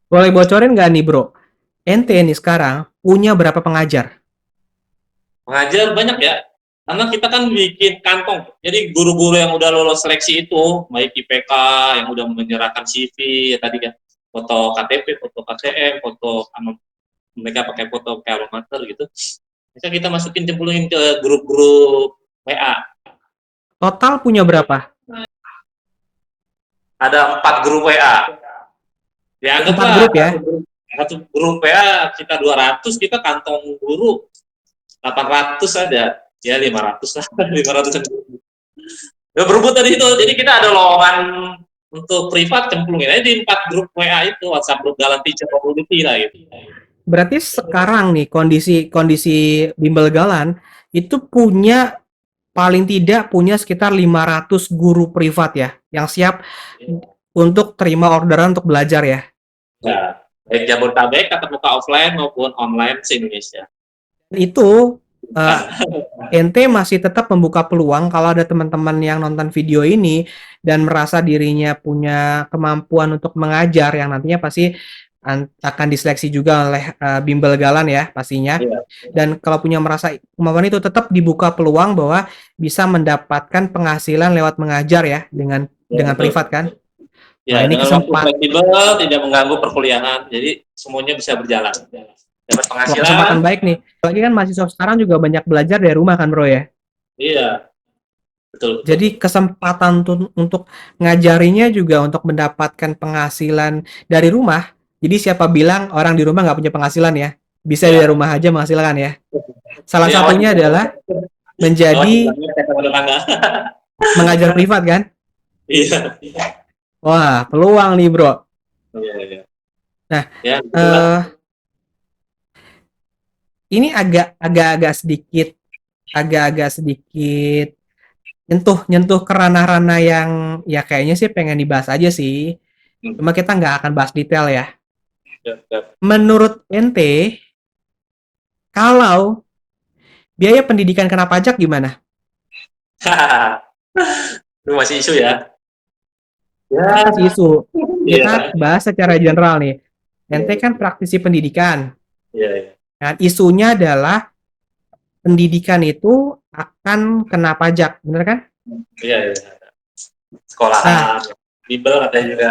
Boleh bocorin nggak nih bro? Ente nih sekarang punya berapa pengajar? Mengajar banyak ya, karena kita kan bikin kantong. Jadi guru-guru yang udah lolos seleksi itu, baik IPK yang udah menyerahkan CV ya tadi kan, foto KTP, foto KTM, foto mereka pakai foto kayak almamater gitu. Bisa kita masukin cemplungin ke grup-grup WA. Total punya berapa? Ada 4 grup WA. Ya Empat anggaplah grup ya? satu grup WA kita 200, kita kantong guru 800 ada. Ya 500 lah, 500. Ya, berebut tadi itu. Jadi kita ada lowongan untuk privat, cemplungin aja di 4 grup WA itu, WhatsApp grup Galan Teacher Community lah gitu. Berarti sekarang nih kondisi kondisi Bimbel Galan itu punya paling tidak punya sekitar 500 guru privat ya yang siap untuk terima orderan untuk belajar ya. Ya, baik Jabodetabek tatap muka offline maupun online se-Indonesia. Itu eh, ente masih tetap membuka peluang kalau ada teman-teman yang nonton video ini dan merasa dirinya punya kemampuan untuk mengajar yang nantinya pasti akan diseleksi juga oleh Bimbel Galan ya pastinya. Iya, Dan kalau punya merasa kemampuan itu tetap dibuka peluang bahwa bisa mendapatkan penghasilan lewat mengajar ya ya, dengan betul. privat kan. Wah, Ya, ini dengan waktu kesempatan fleksibel, tidak mengganggu perkuliahan, jadi semuanya bisa berjalan. Dapat wah, penghasilan, kesempatan baik nih. Lagi kan mahasiswa sekarang juga banyak belajar dari rumah kan, Bro ya. iya, betul betul. Jadi kesempatan untuk ngajarinya juga untuk mendapatkan penghasilan dari rumah. Jadi siapa bilang orang di rumah nggak punya penghasilan ya? Bisa dari Ya, rumah aja menghasilkan ya. Salah ini awas satunya juga, adalah awas juga menjadi saya sama tetangga. mengajar privat kan? Iya, Wah, peluang nih bro. iya, iya. Nah, Ya, itulah. eh, ini agak-agak sedikit agak-agak sedikit nyentuh ke ranah-ranah yang ya kayaknya sih pengen dibahas aja sih. Hmm, Cuma kita nggak akan bahas detail ya. ya, ya. Menurut ente, kalau biaya pendidikan kena pajak gimana? Itu masih isu ya. Ini Ya, masih isu. Kita iya, bahas secara general nih. Ente iya, kan praktisi pendidikan. iya, iya, Dan isunya adalah pendidikan itu akan kena pajak, bener kan? iya, iya. Nah, Sekolahan, bimbel ada juga.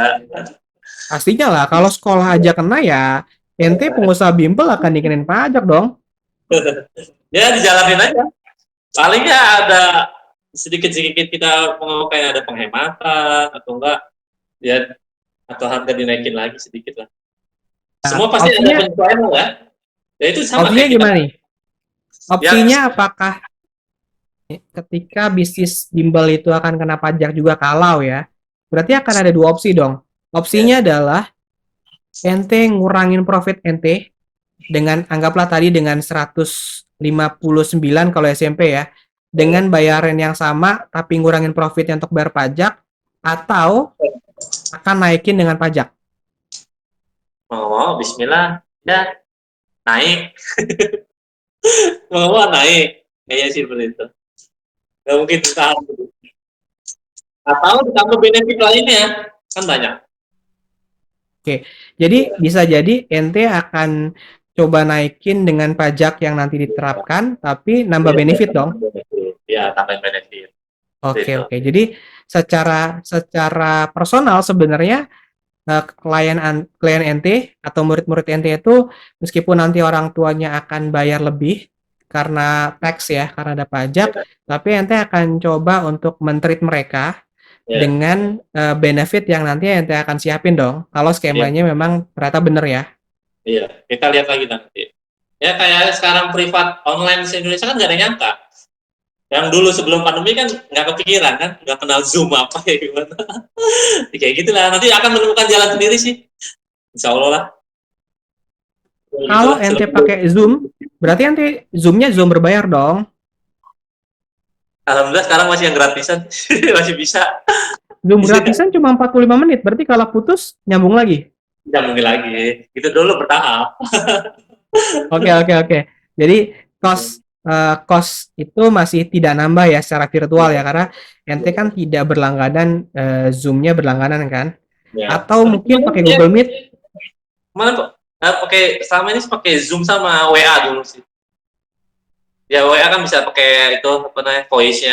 pastinya lah kalau sekolah aja kena ya ente pengusaha bimbel akan dikenain pajak dong. Ya dijalanin aja. Palingnya ada sedikit-sedikit kita mau kayak ada penghematan atau enggak ya, atau harga dinaikin lagi sedikit lah. Nah, Semua pasti ada opsinya penyesuaian ya. Ya itu sama opsinya kayak kita. gimana nih? Ya, Opsinya apakah ketika bisnis bimbel itu akan kena pajak juga kalau ya, berarti akan ada dua opsi dong. ya, Opsinya adalah ente ngurangin profit ente dengan anggaplah tadi dengan 159 kalau SMP ya, ya. dengan bayaran yang sama tapi ngurangin profitnya untuk bayar pajak atau akan naikin dengan pajak. Mau Bismillah, ya naik, mau naik, kayaknya sih seperti itu. Gak mungkin tahan. Atau ditambah benefit lainnya, kan banyak. Oke, jadi bisa jadi ente akan coba naikin dengan pajak yang nanti diterapkan, tapi nambah Iya, benefit dong. tambahin benefit. Ya, tambahin benefit. Seperti Oke, itu. oke. Jadi secara secara personal sebenarnya klien ente atau murid-murid ente itu meskipun nanti orang tuanya akan bayar lebih karena tax ya, karena ada pajak, Ya, tapi ente akan coba untuk mentreat mereka ya, dengan benefit yang nanti ente akan siapin dong. Kalau ya, skemanya memang ternyata bener ya. iya. Kita lihat lagi nanti. Ya kayak sekarang privat online di Indonesia kan nggak ada yang nyangka. Yang dulu sebelum pandemi kan nggak kepikiran kan, nggak kenal Zoom apa ya gimana. Kayak gitulah. Nanti akan menemukan jalan sendiri sih. Insya Allah lah. Ya, Kalau gitulah. ente pakai Zoom, berarti ente Zoom-nya Zoom berbayar dong. Alhamdulillah sekarang masih yang gratisan, masih bisa. Zoom gratisan cuma 45 menit, berarti kalau putus nyambung lagi. Tidak mungkin lagi. Itu dulu bertahap. Oke, oke, oke. Jadi cost itu masih tidak nambah ya secara virtual ya karena ente kan tidak berlangganan Zoom-nya berlangganan kan? Ya. Atau Tapi mungkin pakai ya, Google Meet? Mana pakai selama ini pakai Zoom sama WA dulu sih. Ya WA kan bisa pakai itu apa namanya voice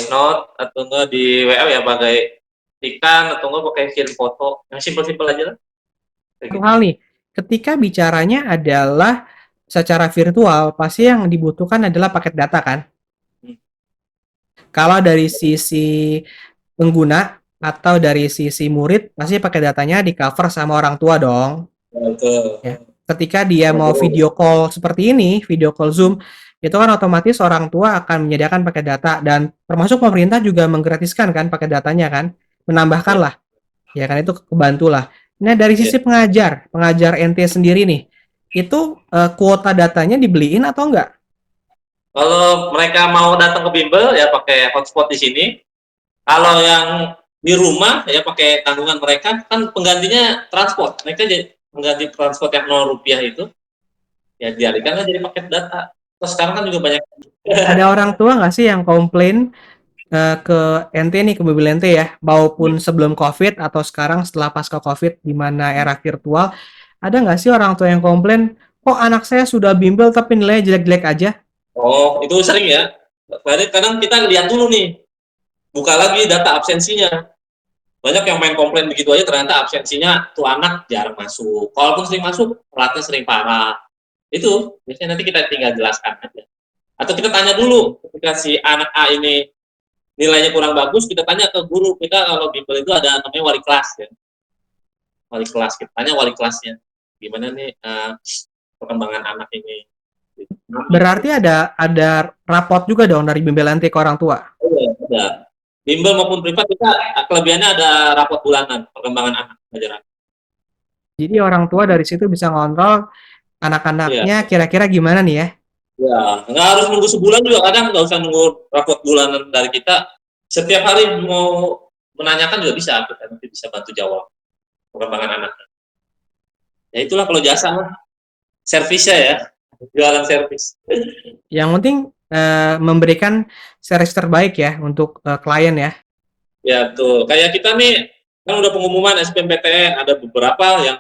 note atau enggak di WA ya pakai ikan atau enggak pakai kirim foto yang simpel-simpel aja lah. Kayak Satu gitu. hal nih, ketika bicaranya adalah secara virtual, pasti yang dibutuhkan adalah paket data kan? Hmm. Kalau dari sisi pengguna atau dari sisi murid, pasti paket datanya di-cover sama orang tua dong. Ya. Ketika dia mau video call seperti ini, video call Zoom, itu kan otomatis orang tua akan menyediakan paket data dan termasuk pemerintah juga menggratiskan kan paket datanya kan, menambahkan Ya, lah, ya kan itu kebantu lah. Nah dari ya. sisi pengajar NT sendiri nih, itu kuota datanya dibeliin atau enggak? Kalau mereka mau datang ke bimbel ya pakai hotspot di sini. Kalau yang di rumah ya pakai tanggungan mereka kan penggantinya transport. Mereka jadi pengganti transport yang 0 rupiah itu ya dialihkan jadi paket data. Terus sekarang kan juga banyak. Ada orang tua nggak sih yang komplain ke NT nih, ke mobil NT ya, maupun sebelum COVID atau sekarang setelah pasca COVID di mana era virtual, ada nggak sih orang tua yang komplain, kok anak saya sudah bimbel tapi nilainya jelek-jelek aja? Oh, itu sering ya. Kadang kita lihat dulu nih, buka lagi data absensinya. Banyak yang main komplain begitu aja ternyata absensinya tuh anak jarang masuk. Kalaupun sering masuk, telatnya sering parah. Itu biasanya nanti kita tinggal jelaskan aja. Atau kita tanya dulu ketika si anak A ini nilainya kurang bagus, kita tanya ke guru kita. Kalau bimbel itu ada namanya wali kelas ya. Wali kelas, kita tanya wali kelasnya gimana nih perkembangan anak ini. Berarti ada rapot juga dong dari bimbel NT ke orang tua. Oh, ya, ada. Bimbel maupun privat kita kelebihannya ada rapot bulanan perkembangan anak pelajaran. Jadi orang tua dari situ bisa ngontrol Iya. anak-anaknya kira-kira gimana nih ya. Ya, nggak harus nunggu sebulan juga, kadang nggak usah nunggu rapot bulanan dari kita. Setiap hari mau menanyakan juga bisa, kita nanti bisa bantu jawab perkembangan anak. Ya itulah kalau jasa lah, servisnya ya, jualan servis. Yang penting memberikan service terbaik ya untuk klien ya. Ya tuh, kayak kita nih kan udah pengumuman SBMPTN, ada beberapa yang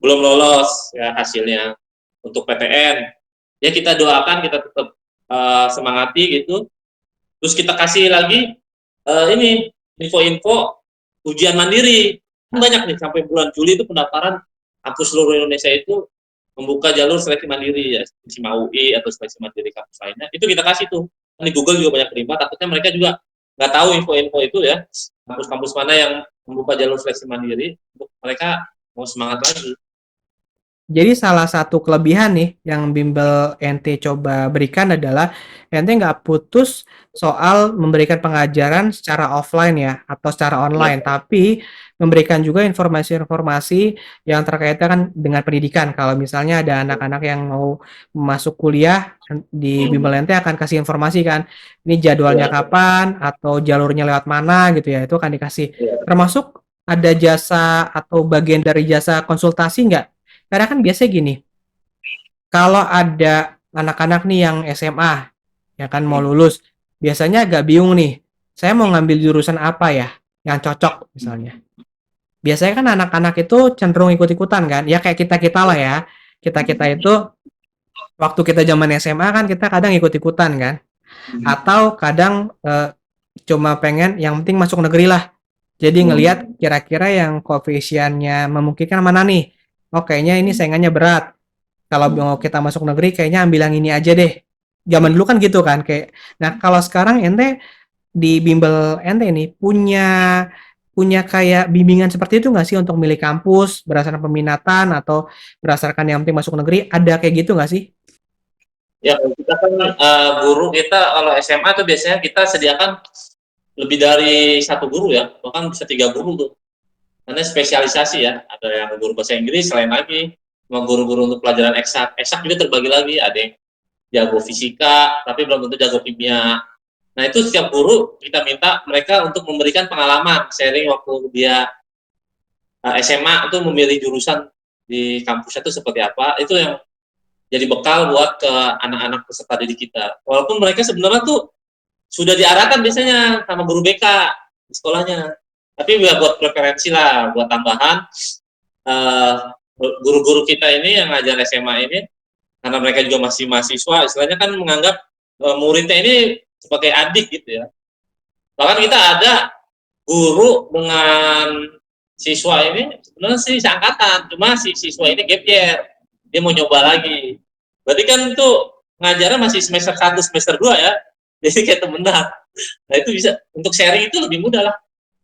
belum lolos ya hasilnya untuk PTN. Ya kita doakan, kita tetap semangati gitu. Terus kita kasih lagi ini info-info ujian mandiri. Banyak nih sampai bulan Juli itu pendaftaran kampus seluruh Indonesia itu membuka jalur seleksi mandiri ya, SIMA UI atau seleksi mandiri kampus lainnya. Itu kita kasih tuh. Di Google juga banyak terima, takutnya mereka juga nggak tahu info-info itu ya. Kampus-kampus mana yang membuka jalur seleksi mandiri untuk mereka mau semangat lagi. Jadi salah satu kelebihan nih yang bimbel NT coba berikan adalah NT nggak putus soal memberikan pengajaran secara offline ya atau secara online, tapi memberikan juga informasi-informasi yang terkait kan dengan pendidikan. Kalau misalnya ada anak-anak yang mau masuk kuliah di bimbel NT akan kasih informasi kan, ini jadwalnya kapan atau jalurnya lewat mana gitu ya, itu akan dikasih. Termasuk ada jasa atau bagian dari jasa konsultasi nggak? Karena kan biasanya gini, kalau ada anak-anak nih yang SMA, ya kan mau lulus, biasanya agak bingung nih, saya mau ngambil jurusan apa ya yang cocok misalnya. Biasanya kan anak-anak itu cenderung ikut-ikutan kan, ya kayak kita-kita lah ya. Kita-kita itu waktu kita zaman SMA kan kita kadang ikut-ikutan kan, atau kadang cuma pengen yang penting masuk negeri lah. Jadi ngelihat kira-kira yang koefisiennya memungkinkan mana nih. Oh kayaknya ini saingannya berat. Kalau mau kita masuk negeri kayaknya ambil yang ini aja deh. Zaman dulu kan gitu kan kayak. Nah, kalau sekarang ente di bimbel ente ini punya punya kayak bimbingan seperti itu nggak sih untuk milih kampus berdasarkan peminatan atau berdasarkan yang penting masuk negeri? Ada kayak gitu nggak sih? Ya, kita kan guru kita kalau SMA tuh biasanya kita sediakan lebih dari satu guru ya, bahkan bisa 3 guru tuh. Karena spesialisasi ya, ada yang guru bahasa Inggris, selain lagi sama guru-guru untuk pelajaran eksak. Eksak juga terbagi lagi, ada yang jago fisika, tapi belum tentu jago kimia. Nah itu setiap guru kita minta mereka untuk memberikan pengalaman, sharing waktu dia SMA itu memilih jurusan di kampusnya itu seperti apa, itu yang jadi bekal buat ke anak-anak peserta didik kita. Walaupun mereka sebenarnya tuh sudah diarahkan biasanya sama guru BK di sekolahnya. Tapi ya buat preferensi lah, buat tambahan eh, guru-guru kita ini yang ngajar SMA ini, karena mereka juga masih mahasiswa, istilahnya kan menganggap muridnya ini sebagai adik gitu ya. Bahkan kita ada guru dengan siswa ini sebenarnya sih seangkatan, cuma si siswa ini gap year, dia mau nyoba lagi. Berarti kan itu ngajarnya masih semester 1, semester 2 ya, jadi kayak temenan. Nah itu bisa, untuk sharing itu lebih mudah lah.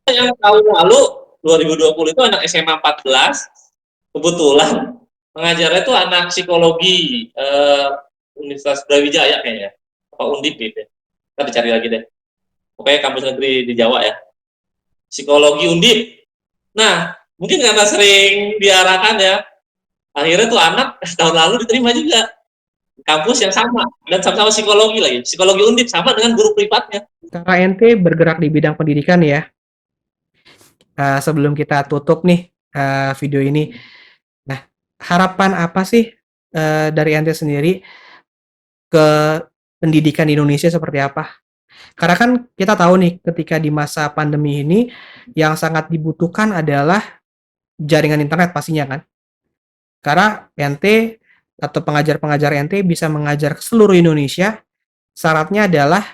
Yang tahun lalu 2020 itu anak SMA 14, kebetulan pengajarnya itu anak psikologi Universitas Brawijaya kayaknya, apa Undip gitu ya. Kita dicari lagi deh. Pokoknya kampus negeri di Jawa ya. Psikologi Undip. Nah, mungkin karena sering diarahkan ya, akhirnya tuh anak tahun lalu diterima juga kampus yang sama dan sama-sama psikologi lagi. Psikologi Undip sama dengan guru privatnya. Karena ente bergerak di bidang pendidikan ya, sebelum kita tutup nih video ini, nah harapan apa sih dari ente sendiri ke pendidikan di Indonesia seperti apa? Karena kan kita tahu nih ketika di masa pandemi ini yang sangat dibutuhkan adalah jaringan internet pastinya kan. Karena ente atau pengajar-pengajar ente bisa mengajar ke seluruh Indonesia, syaratnya adalah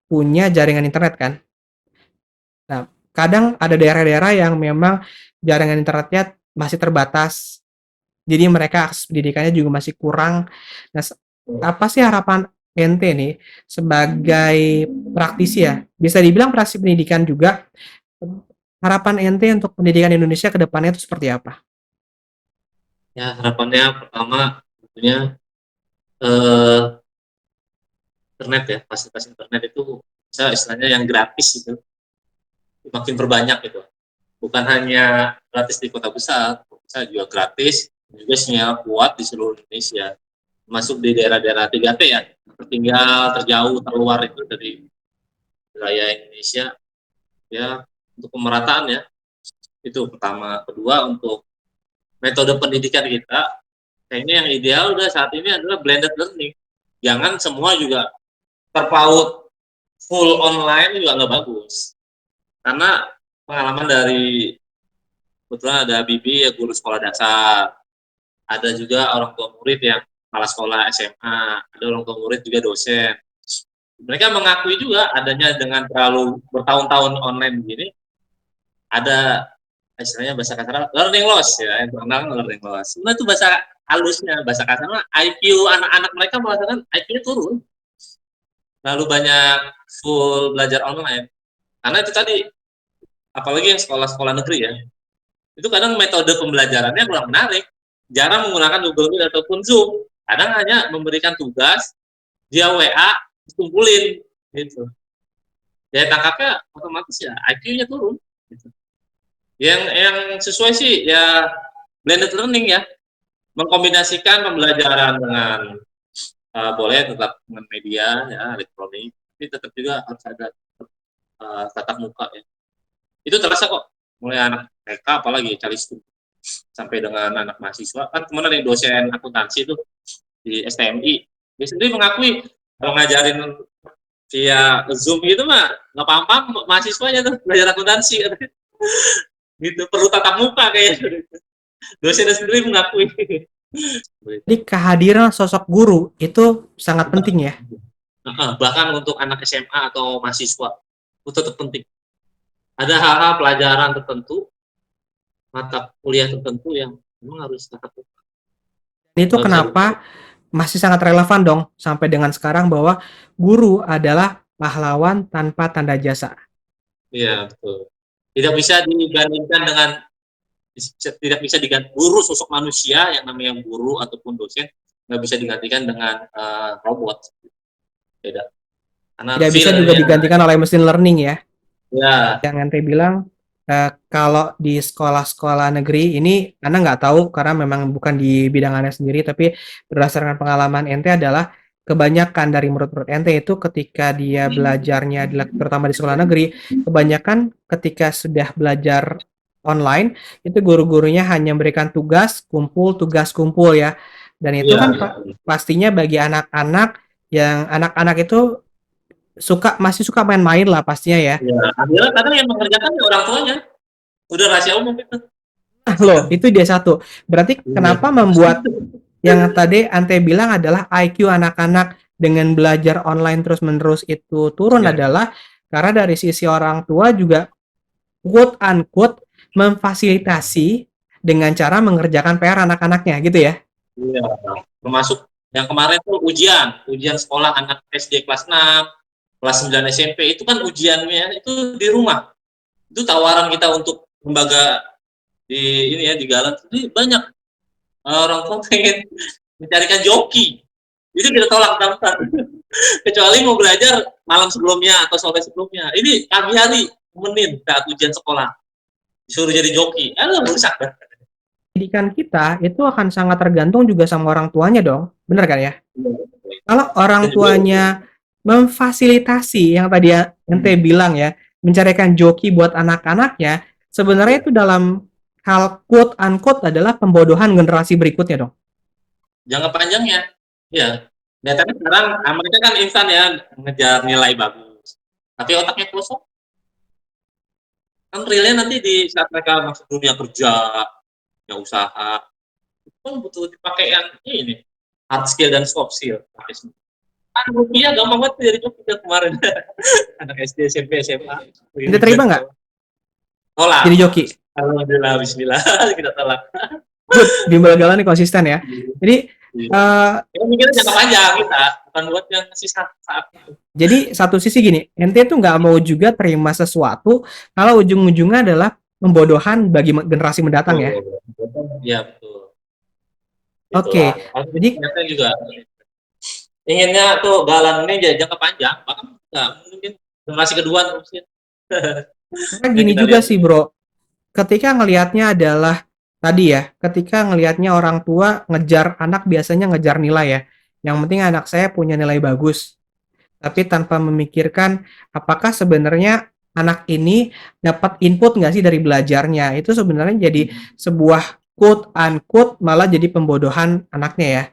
punya jaringan internet kan. Nah, kadang ada daerah-daerah yang memang jaringan internetnya masih terbatas. Jadi mereka akses pendidikannya juga masih kurang. Nah, apa sih harapan ente nih sebagai praktisi ya? Bisa dibilang praktisi pendidikan juga. Harapan ente untuk pendidikan Indonesia ke depannya itu seperti apa? Ya, harapannya pertama tentunya eh, internet ya, fasilitas internet itu bisa istilahnya yang gratis gitu, makin berbanyak gitu. Bukan hanya gratis di kota besar, bisa juga gratis, juga sinyal kuat di seluruh Indonesia, masuk di daerah-daerah 3T ya, tertinggal, terjauh, terluar itu dari wilayah Indonesia, ya untuk pemerataan ya, itu pertama. Kedua, untuk metode pendidikan kita, kayaknya yang ideal udah saat ini adalah blended learning. Jangan semua juga terpaut full online juga nggak bagus. Karena pengalaman dari, kebetulan ada Bibi ya guru sekolah dasar, ada juga orang tua murid yang kepala sekolah SMA, ada orang tua murid juga dosen. Mereka mengakui juga adanya dengan terlalu bertahun-tahun online begini, ada istilahnya bahasa kasar learning loss ya, yang terkenal learning loss. Sebenarnya itu bahasa halusnya, bahasa kasarnya IQ anak-anak mereka merasakan IQ-nya turun, lalu banyak full belajar online. Karena itu tadi, apalagi yang sekolah-sekolah negeri ya, itu kadang metode pembelajarannya kurang menarik, jarang menggunakan Google Meet ataupun Zoom, kadang hanya memberikan tugas, dia WA, kumpulin, gitu. Ya tangkapnya otomatis ya IQ-nya turun. Gitu. Yang sesuai sih ya blended learning ya, mengkombinasikan pembelajaran dengan boleh tetap dengan media ya elektronik, tapi tetap juga harus ada tatap muka ya. Itu terasa kok, mulai anak TK apalagi cari sampai dengan anak mahasiswa. Kan kemarin ada dosen akuntansi itu di STMI, dia sendiri mengakui kalau ngajarin via Zoom gitu mah nggak paham-paham mahasiswanya tuh belajar akuntansi gitu, perlu tatap muka kayaknya. Dosennya sendiri mengakui. Jadi kehadiran sosok guru itu sangat penting ya. Bahkan untuk anak SMA atau mahasiswa itu tetap penting. Ada hal-hal pelajaran tertentu, mata kuliah tertentu yang memang harus tatap muka. Itu kenapa masih sangat relevan dong sampai dengan sekarang bahwa guru adalah pahlawan tanpa tanda jasa. Iya, betul. Tidak bisa digandingkan dengan, tidak bisa diganti guru, sosok manusia yang namanya guru ataupun dosen nggak bisa digantikan dengan robot. Beda. Karena Tidak bisa juga digantikan oleh mesin learning ya. Ya. Yang ente bilang kalau di sekolah-sekolah negeri ini Anda nggak tahu karena memang bukan di bidang Anda sendiri, tapi berdasarkan pengalaman ente adalah kebanyakan dari murid-murid ente itu ketika dia belajarnya terutama di sekolah negeri, kebanyakan ketika sudah belajar online itu guru-gurunya hanya memberikan tugas kumpul ya. Dan itu kan pastinya bagi anak-anak itu masih suka main-main lah pastinya ya. Ya, akhirnya kadang yang mengerjakan ya orang tuanya. Udah rahasia umum itu. Loh, itu dia satu. Berarti Iya. kenapa membuat yang tadi Ante bilang adalah IQ anak-anak dengan belajar online terus-menerus itu turun Ya. adalah karena dari sisi orang tua juga quote unquote memfasilitasi dengan cara mengerjakan PR anak-anaknya gitu ya. Iya. Termasuk yang kemarin tuh ujian sekolah anak SD kelas 6, kelas 9 SMP itu kan ujiannya itu di rumah. Itu tawaran kita untuk lembaga di ini ya di Galan itu banyak orang tua pengen mencarikan joki. Itu kita tolak daftar. Kecuali mau belajar malam sebelumnya atau sore sebelumnya. Ini pagi hari temenin saat ujian sekolah. Disuruh jadi joki. Aduh, rusak dah. Pendidikan kita itu akan sangat tergantung juga sama orang tuanya dong. Bener kan ya? Kalau Dan orang juga tuanya memfasilitasi yang tadi Ente bilang ya, mencarikan joki buat anak-anaknya, sebenarnya ya, itu dalam hal quote unquote adalah pembodohan generasi berikutnya dong. jangka panjangnya. Ya. Datanya sekarang mereka kan instan ya mengejar nilai bagus. Tapi otaknya kosong. Kan realnya nanti di saat mereka masuk dunia kerja, ya usaha, itu kan butuh dipakai yang ini hard skill dan soft skill. Kan rupiah gampang banget jadi joki kemarin. Anak SD, SMP, SMA. Ente terima nggak Tolak. jadi joki? Alhamdulillah, bismillah, kita tolak. Good, Bimbel Galau nih konsisten ya. Jadi Kita mikirnya jangka panjang kita, bukan buat yang masih saat itu. jadi satu sisi gini, ente tuh nggak mau juga terima sesuatu kalau ujung-ujungnya adalah pembodohan bagi generasi mendatang ya. Iya, betul. Oke, Itulah. jadi Ternyata juga inginnya tuh Galan ini jangka panjang, bahkan nggak mungkin generasi kedua mungkin. karena Yang gini kita juga lihat. sih bro, ketika ngelihatnya adalah tadi ya, ketika ngelihatnya orang tua ngejar anak biasanya ngejar nilai ya. Yang penting anak saya punya nilai bagus, tapi tanpa memikirkan apakah sebenarnya anak ini dapat input nggak sih dari belajarnya. Itu sebenarnya jadi sebuah quote unquote malah jadi pembodohan anaknya ya.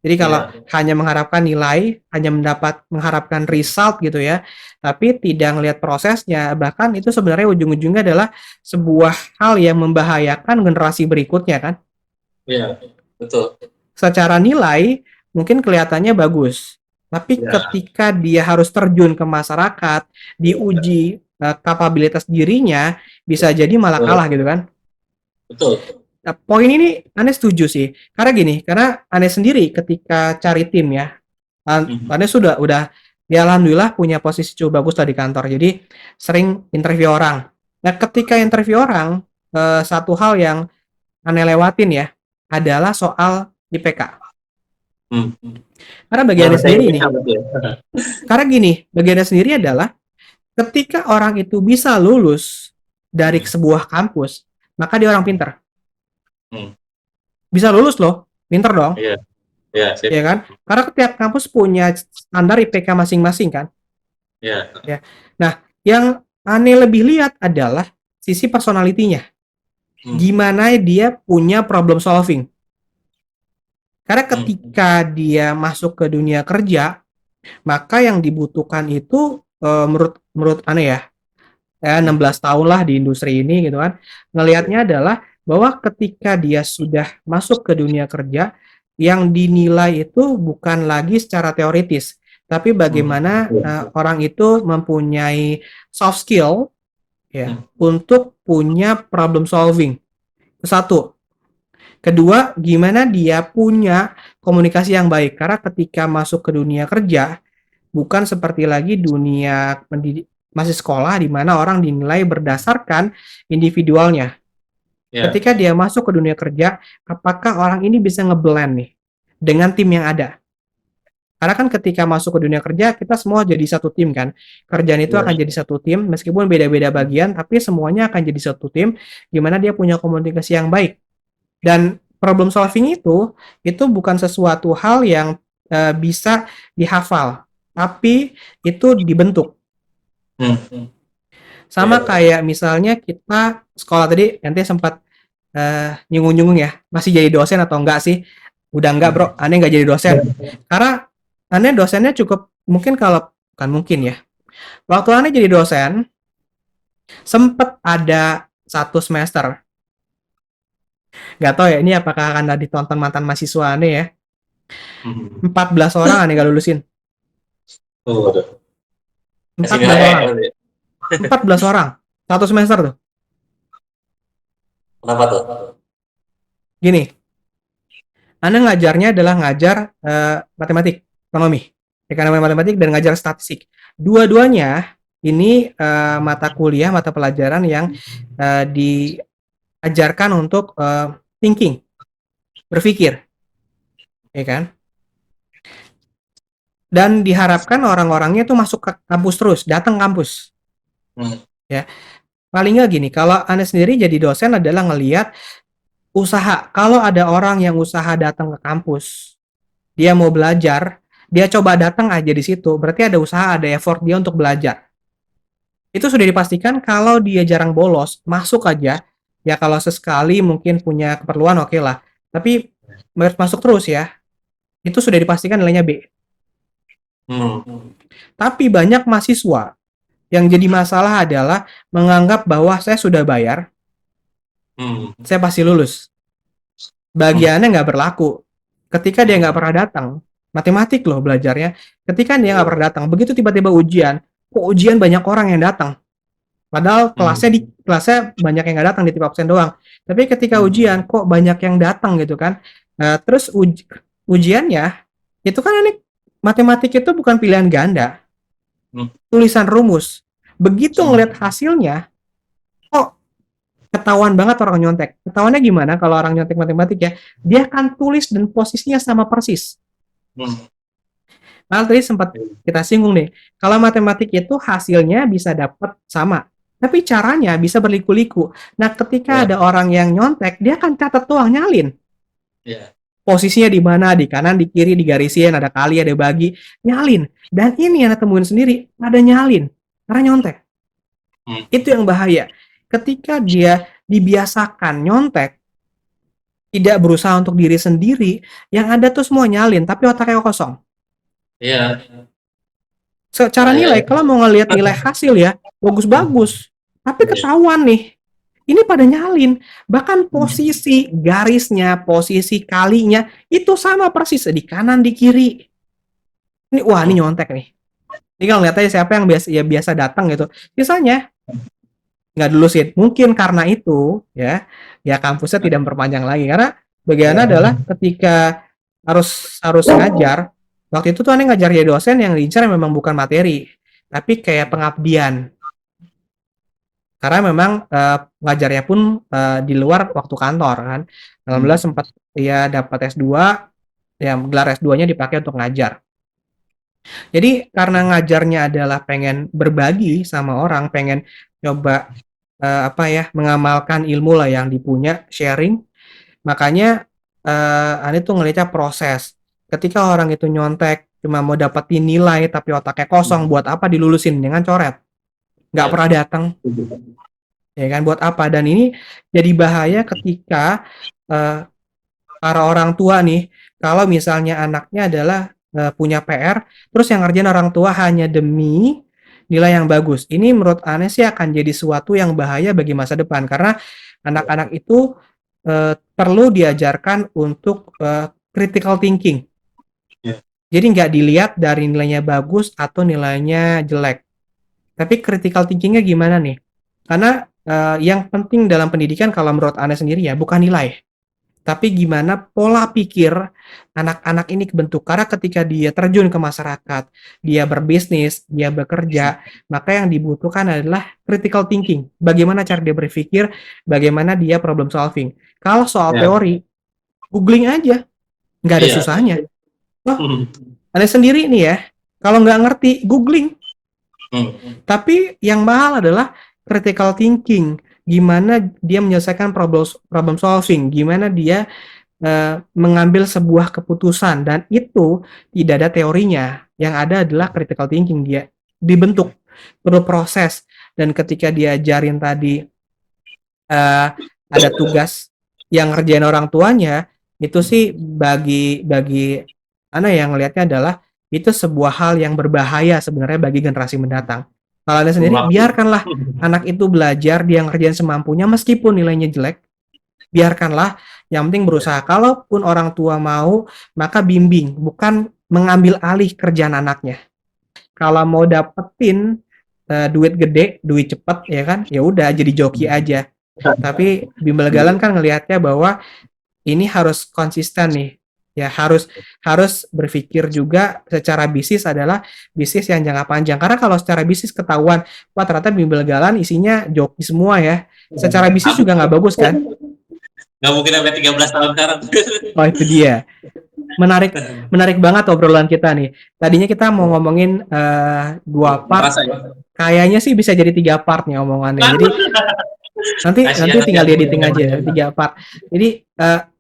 Jadi kalau Iya, hanya mengharapkan nilai, hanya mengharapkan result gitu ya, tapi tidak melihat prosesnya, bahkan itu sebenarnya ujung-ujungnya adalah sebuah hal yang membahayakan generasi berikutnya kan. iya, betul. Secara nilai mungkin kelihatannya bagus, tapi Iya, ketika dia harus terjun ke masyarakat, diuji kapabilitas dirinya, bisa jadi malah betul. kalah gitu kan. Betul. Nah, poin ini Ane setuju sih. Karena gini, karena Ane sendiri ketika cari tim ya, Ane udah ya alhamdulillah punya posisi cukup bagus lah di kantor. Jadi sering interview orang. Nah, ketika interview orang, satu hal yang Ane lewatin ya adalah soal IPK. Hmm. Karena bagi Ane Bahasa sendiri nih, Inggrisnya betul. karena gini, bagi Ane sendiri adalah ketika orang itu bisa lulus dari sebuah kampus, maka dia orang pinter. Hmm. Bisa lulus loh, pinter dong. Iya, iya, sip. Ya kan? Karena tiap kampus punya standar IPK masing-masing kan. Iya. Ya. Nah, yang aneh lebih lihat adalah sisi personalitinya. Gimana dia punya problem solving. Karena ketika dia masuk ke dunia kerja, maka yang dibutuhkan itu menurut aneh ya, 16 tahun lah di industri ini gitu kan. Ngelihatnya adalah bahwa ketika dia sudah masuk ke dunia kerja, yang dinilai itu bukan lagi secara teoritis, tapi bagaimana orang itu mempunyai soft skill ya untuk punya problem solving. Satu. Kedua, gimana dia punya komunikasi yang baik. Karena ketika masuk ke dunia kerja, bukan seperti lagi dunia masih sekolah di mana orang dinilai berdasarkan individualnya. Yeah. Ketika dia masuk ke dunia kerja, apakah orang ini bisa ngeblend nih dengan tim yang ada? Karena kan ketika masuk ke dunia kerja, kita semua jadi satu tim kan. Kerjaan itu akan jadi satu tim, meskipun beda-beda bagian, tapi semuanya akan jadi satu tim, gimana dia punya komunikasi yang baik. Dan problem solving itu bukan sesuatu hal yang bisa dihafal, tapi itu dibentuk. Sama kayak misalnya kita sekolah tadi, nanti sempat nyinggung-nyinggung ya, masih jadi dosen atau enggak sih? Udah enggak bro, aneh enggak jadi dosen. Karena aneh dosennya cukup, mungkin kalau, kan mungkin ya. Waktu aneh jadi dosen, sempat ada satu semester, Nggak tahu ya, ini apakah akan ditonton mantan mahasiswa aneh ya. Hmm. 14 orang aneh gak lulusin. Waduh. Kasih 14 nilai E orang. berarti. 14 orang. Satu semester tuh. Kenapa tuh? Gini, Anda ngajarnya adalah ngajar matematik, ekonomi, matematik, dan ngajar statistik. Dua-duanya ini mata kuliah, mata pelajaran yang diajarkan untuk thinking, berpikir, ya kan? Dan diharapkan orang-orangnya itu masuk ke kampus terus, datang kampus. Ya, paling nggak gini, kalau Anda sendiri jadi dosen adalah ngelihat usaha. Kalau ada orang yang usaha datang ke kampus, dia mau belajar, dia coba datang aja di situ, berarti ada usaha, ada effort dia untuk belajar. Itu sudah dipastikan kalau dia jarang bolos, masuk aja. Ya kalau sesekali mungkin punya keperluan oke lah. Tapi masuk terus ya. Itu sudah dipastikan nilainya B. Tapi banyak mahasiswa yang jadi masalah adalah menganggap bahwa saya sudah bayar, saya pasti lulus. Bagiannya nggak berlaku. Ketika dia nggak pernah datang, matematik loh belajarnya. Ketika dia nggak pernah datang, begitu tiba-tiba ujian, kok ujian banyak orang yang datang. Padahal kelasnya banyak yang nggak datang di tipe absen doang. Tapi ketika ujian, kok banyak yang datang gitu kan. Terus ujiannya, itu kan ini matematik itu bukan pilihan ganda. Tulisan rumus. Begitu ngeliat hasilnya, kok ketahuan banget orang nyontek. Ketahuannya gimana kalau orang nyontek matematik ya? Dia akan tulis dan posisinya sama persis. Nah, tadi sempat kita singgung nih. Kalau matematik itu hasilnya bisa dapat sama, tapi caranya bisa berliku-liku. Nah, ketika ada orang yang nyontek, dia akan catat doang, nyalin. Posisinya di mana, di kanan, di kiri, digarisin, ada kali, ada bagi, nyalin. Dan ini yang temuin sendiri, ada nyalin, karena nyontek. Itu yang bahaya. Ketika dia dibiasakan nyontek, tidak berusaha untuk diri sendiri, yang ada tuh semua nyalin, tapi otaknya kosong. Iya. Secara nilai, kalau mau ngelihat nilai hasil ya, bagus-bagus. Tapi ketahuan nih, ini pada nyalin. Bahkan posisi garisnya, posisi kalinya, itu sama persis. Di kanan, di kiri. Ini, wah ini nyontek nih. Tinggal lihat aja siapa yang biasa datang gitu. Sisanya, nggak dulu sih. Mungkin karena itu, ya kampusnya tidak memperpanjang lagi. Karena bagiannya adalah ketika harus ngajar, waktu itu tuh aneh ngajar jadi dosen yang diincar memang bukan materi, tapi kayak pengabdian. Karena memang ngajarnya pun di luar waktu kantor kan. Alhamdulillah sempat ya dapat S2, ya gelar S2-nya dipakai untuk ngajar. Jadi karena ngajarnya adalah pengen berbagi sama orang, pengen coba mengamalkan ilmu lah yang dipunya, sharing. Makanya Ane tuh ngeliatnya proses. Ketika orang itu nyontek cuma mau dapetin nilai tapi otaknya kosong, buat apa dilulusin dengan coret? Nggak pernah datang, ya kan? Buat apa? Dan ini jadi bahaya ketika para orang tua nih, kalau misalnya anaknya adalah punya PR, terus yang ngerjain orang tua hanya demi nilai yang bagus. Ini menurut Ane sih akan jadi sesuatu yang bahaya bagi masa depan, karena anak-anak itu perlu diajarkan untuk critical thinking. Jadi nggak dilihat dari nilainya bagus atau nilainya jelek. Tapi critical thinkingnya gimana nih? Karena yang penting dalam pendidikan kalau menurut Anda sendiri ya bukan nilai, tapi gimana pola pikir anak-anak ini kebentuk. Karena ketika dia terjun ke masyarakat, dia berbisnis, dia bekerja, maka yang dibutuhkan adalah critical thinking. Bagaimana cara dia berpikir, bagaimana dia problem solving. Kalau soal teori, googling aja, nggak ada susahnya. Anda sendiri nih ya, kalau nggak ngerti, googling. Tapi yang mahal adalah critical thinking. Gimana dia menyelesaikan problem solving, gimana dia mengambil sebuah keputusan, dan itu tidak ada teorinya. Yang ada adalah critical thinking. Dia dibentuk, perlu proses. Dan ketika diajarin tadi ada tugas yang ngerjain orang tuanya, itu sih bagi yang ngelihatnya adalah itu sebuah hal yang berbahaya sebenarnya bagi generasi mendatang. Kalau Anda sendiri, biarkanlah anak itu belajar, dia ngerjain semampunya meskipun nilainya jelek, biarkanlah, yang penting berusaha. Kalaupun orang tua mau, maka bimbing, bukan mengambil alih kerjaan anaknya. Kalau mau dapetin duit gede, duit cepet, ya kan, ya udah jadi joki aja. Tapi bimbel galan kan ngelihatnya bahwa ini harus konsisten nih, ya harus harus berpikir juga secara bisnis adalah bisnis yang jangka panjang. Karena kalau secara bisnis ketahuan, wah ternyata bimbel galan isinya joki semua ya. Secara bisnis juga nggak bagus kan? Nggak mungkin sampai 13 tahun sekarang. Oh itu dia. Menarik, menarik banget obrolan kita nih. Tadinya kita mau ngomongin 2 part, Merasa ya. kayaknya sih bisa jadi 3 part nih omongannya. Jadi nanti tinggal diediting aja 3 part. Jadi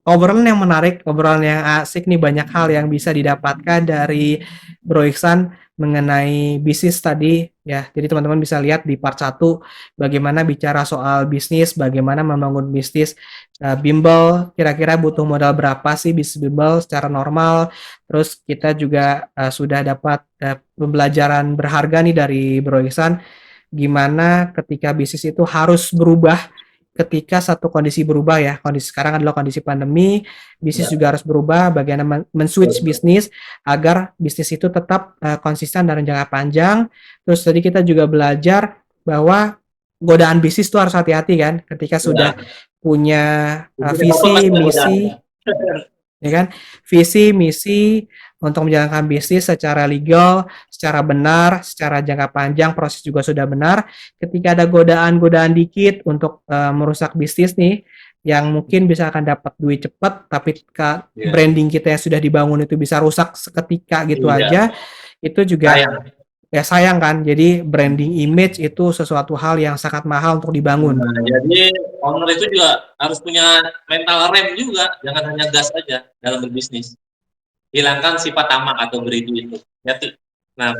obrolan yang menarik, obrolan yang asik nih, banyak hal yang bisa didapatkan dari Bro Iksan mengenai bisnis tadi ya. Jadi teman-teman bisa lihat di part 1 bagaimana bicara soal bisnis, bagaimana membangun bisnis bimbel, kira-kira butuh modal berapa sih bisnis bimbel secara normal. Terus kita juga sudah dapat pembelajaran berharga nih dari Bro Iksan, gimana ketika bisnis itu harus berubah ketika satu kondisi berubah ya. Kondisi sekarang adalah kondisi pandemi, bisnis juga harus berubah, bagaimana men-switch bisnis agar bisnis itu tetap konsisten dan jangka panjang. Terus tadi kita juga belajar bahwa godaan bisnis itu harus hati-hati kan ketika sudah punya visi, misi, ya kan? Visi, misi untuk menjalankan bisnis secara legal, secara benar, secara jangka panjang, proses juga sudah benar. Ketika ada godaan-godaan dikit untuk merusak bisnis nih, yang mungkin bisa akan dapat duit cepat, tapi branding kita yang sudah dibangun itu bisa rusak seketika gitu aja, itu juga ya sayang kan. Jadi branding image itu sesuatu hal yang sangat mahal untuk dibangun. Nah, jadi owner itu juga harus punya mental rem juga, jangan hanya gas aja dalam berbisnis. Hilangkan sifat tamak atau greedy itu. Nah,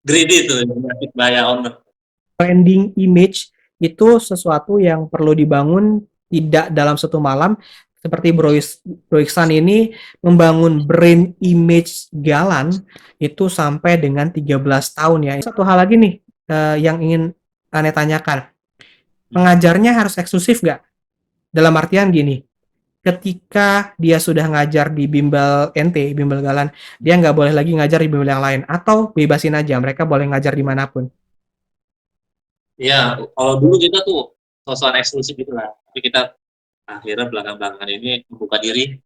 greedy itu penyakit bahaya owner. Branding image itu sesuatu yang perlu dibangun tidak dalam satu malam. Seperti Bro Iksan ini membangun brand image Galan itu sampai dengan 13 tahun ya. Satu hal lagi nih yang ingin Ane tanyakan. Pengajarnya harus eksklusif nggak? Dalam artian gini, ketika dia sudah ngajar di bimbel NT, bimbel Galan, dia nggak boleh lagi ngajar di bimbel yang lain, atau bebasin aja, mereka boleh ngajar dimanapun. Iya, kalau dulu kita tuh sosokan eksklusif gitu lah, tapi kita akhirnya belakang-belakangan ini membuka diri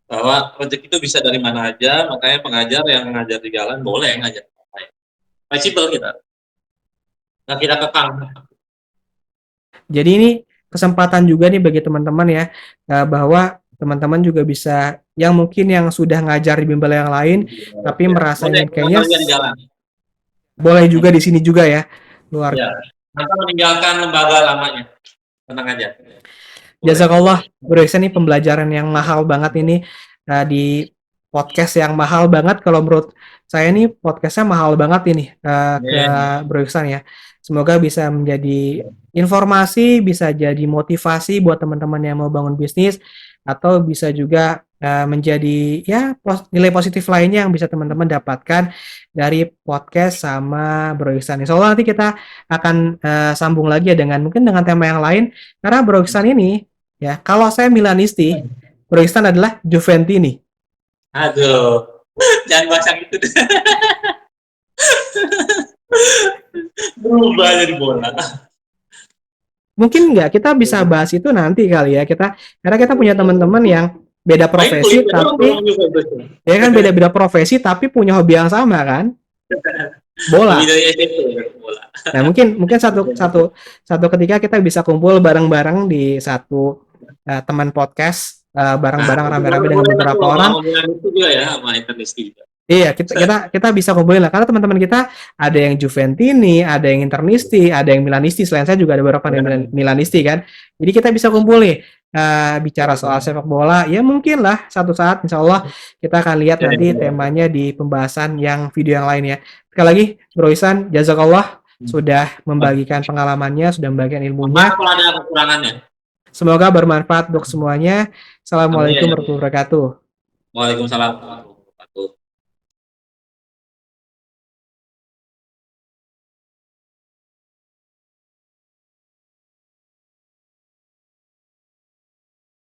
bahwa rezeki itu bisa dari mana aja, makanya pengajar yang ngajar di Galan boleh ngajar. Fleksibel kita, nggak kita kekang. Jadi ini kesempatan juga nih bagi teman-teman ya, bahwa teman-teman juga bisa yang mungkin yang sudah ngajar di bimbel yang lain, tapi merasa ingin kayaknya boleh juga di sini juga ya, luar. Ya, maka meninggalkan lembaga lamanya, tenang aja. Jazakallah, Bro Iksan, ini pembelajaran yang mahal banget ini di podcast yang mahal banget. Kalau menurut saya nih podcastnya mahal banget ini ke Bro Iksan ya. Semoga bisa menjadi informasi, bisa jadi motivasi buat teman-teman yang mau bangun bisnis, atau bisa juga menjadi ya nilai positif lainnya yang bisa teman-teman dapatkan dari podcast sama Bro Iksan. Insya Allah nanti kita akan sambung lagi ya mungkin dengan tema yang lain, karena Bro Iksan ini ya, kalau saya Milanisti, Bro Iksan adalah Juventini. Aduh, jangan bahas yang itu deh. Berubah jadi bola. Mungkin nggak, kita bisa bahas itu nanti kali ya, karena kita punya teman-teman yang beda profesi, tapi ya kan beda-beda profesi tapi punya hobi yang sama kan, bola. Nah mungkin satu ketika kita bisa kumpul bareng-bareng di satu teman podcast bareng-bareng rame-rame dengan beberapa orang. Iya, kita bisa kumpulin lah, karena teman-teman kita ada yang Juventini, ada yang Internisti, ada yang Milanisti. Selain saya juga ada beberapa yang Milanisti kan. Jadi kita bisa kumpul nih bicara soal sepak bola. Ya mungkin lah satu saat insya Allah kita akan lihat nanti temanya di pembahasan yang video yang lain ya. Sekali lagi Bro Iksan, jazakallah sudah membagikan pengalamannya, sudah membagikan ilmunya. Kalau ada kekurangannya. Semoga bermanfaat untuk semuanya. Assalamualaikum warahmatullahi wabarakatuh. Waalaikumsalam.